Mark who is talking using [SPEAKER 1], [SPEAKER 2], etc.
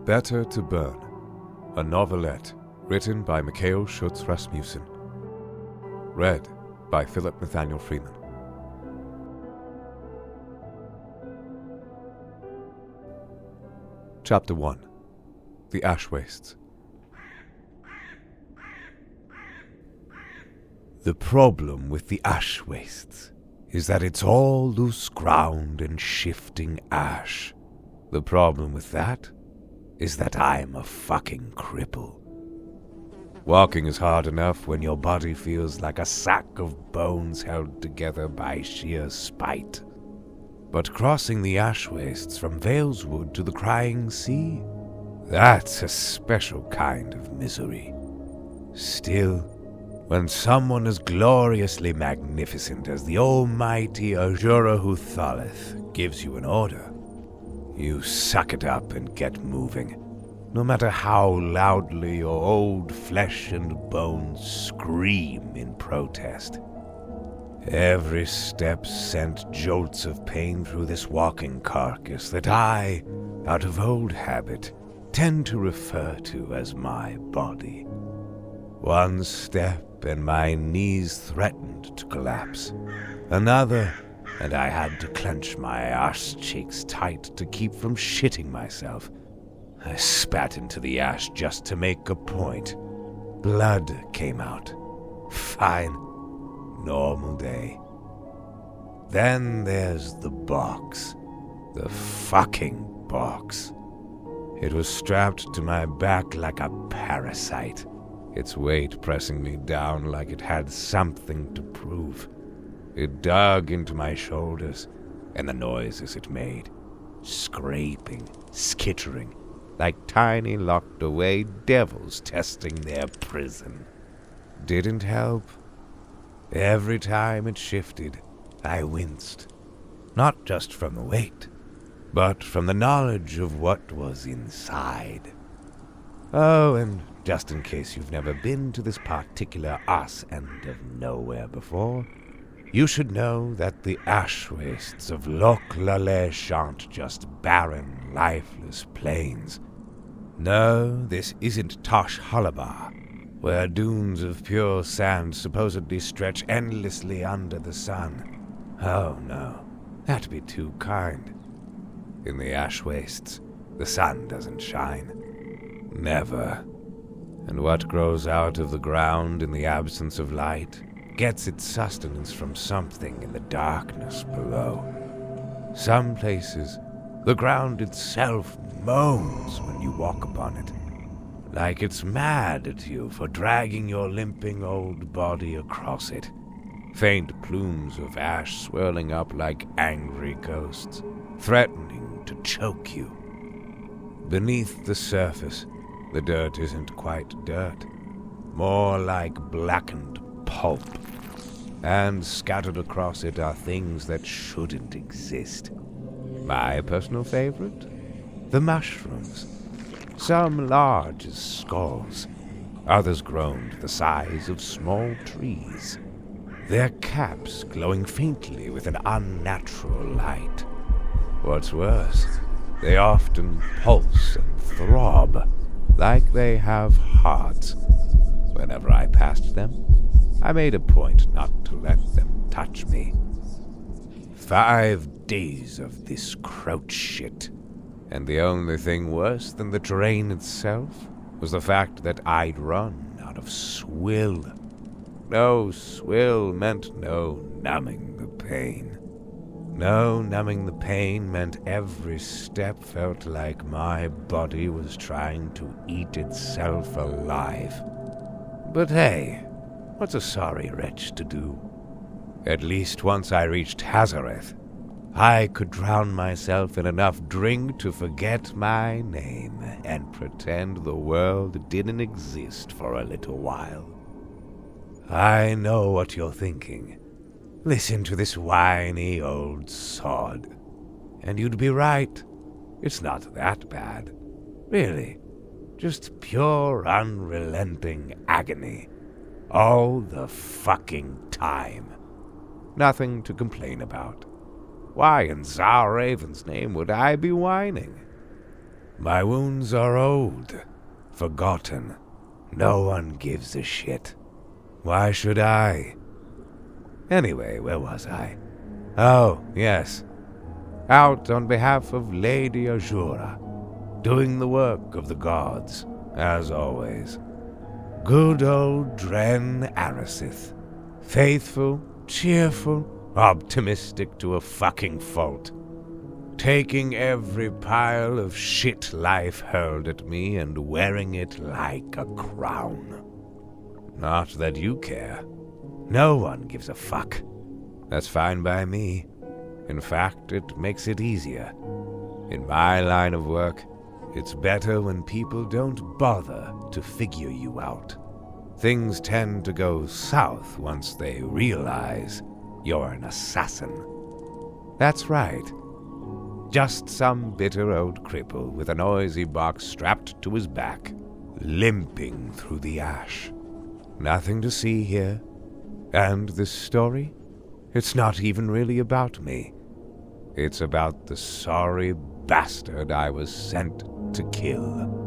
[SPEAKER 1] Better to Burn, a novelette written by Mikhail Schutz-Rasmussen. Read by Philip Nathaniel Freeman. Chapter 1. The Ash Wastes.
[SPEAKER 2] The problem with the ash wastes is that it's all loose ground and shifting ash. The problem with that is that I'm a fucking cripple. Walking is hard enough when your body feels like a sack of bones held together by sheer spite. But crossing the ash wastes from Valeswood to the Crying Sea, that's a special kind of misery. Still, when someone as gloriously magnificent as the almighty Azhûra Chûthalith gives you an order, you suck it up and get moving, no matter how loudly your old flesh and bones scream in protest. Every step sent jolts of pain through this walking carcass that I, out of old habit, tend to refer to as my body. One step and my knees threatened to collapse. Another, and I had to clench my arse cheeks tight to keep from shitting myself. I spat into the ash just to make a point. Blood came out. Fine. Normal day. Then there's the box. The fucking box. It was strapped to my back like a parasite, its weight pressing me down like it had something to prove. It dug into my shoulders, and the noises it made, scraping, skittering, like tiny locked-away devils testing their prison, didn't help. Every time it shifted, I winced, not just from the weight, but from the knowledge of what was inside. Oh, and just in case you've never been to this particular arse end of nowhere before, you should know that the ash wastes of Lók-Lalesh aren't just barren, lifeless plains. No, this isn't Tosh Halabar, where dunes of pure sand supposedly stretch endlessly under the sun. Oh no, that'd be too kind. In the ash wastes, the sun doesn't shine. Never. And what grows out of the ground in the absence of light gets its sustenance from something in the darkness below. Some places, the ground itself moans when you walk upon it, like it's mad at you for dragging your limping old body across it. Faint plumes of ash swirling up like angry ghosts, threatening to choke you. Beneath the surface, the dirt isn't quite dirt, more like blackened pulp. And scattered across it are things that shouldn't exist. My personal favorite? The mushrooms. Some large as skulls, others grown to the size of small trees. Their caps glowing faintly with an unnatural light. What's worse, they often pulse and throb, like they have hearts. Whenever I passed them, I made a point not to let them touch me. 5 days of this crouch shit, and the only thing worse than the terrain itself was the fact that I'd run out of Swill. No Swill meant no numbing the pain. No numbing the pain meant every step felt like my body was trying to eat itself alive. But hey, what's a sorry wretch to do? At least once I reached Hazareth, I could drown myself in enough drink to forget my name and pretend the world didn't exist for a little while. I know what you're thinking. Listen to this whiny old sod. And you'd be right. It's not that bad. Really. Just pure, unrelenting agony. All the fucking time. Nothing to complain about. Why in Tsar Raven's name would I be whining? My wounds are old, forgotten. No one gives a shit. Why should I? Anyway, where was I? Oh, yes. Out on behalf of Lady Azhûra, doing the work of the gods, as always. Good old Dren Arasith. Faithful, cheerful, optimistic to a fucking fault. Taking every pile of shit life hurled at me and wearing it like a crown. Not that you care. No one gives a fuck. That's fine by me. In fact, it makes it easier. In my line of work, it's better when people don't bother to figure you out. Things tend to go south once they realize you're an assassin. That's right. Just some bitter old cripple with a noisy box strapped to his back, limping through the ash. Nothing to see here. And this story? It's not even really about me. It's about the sorry bastard I was sent to kill.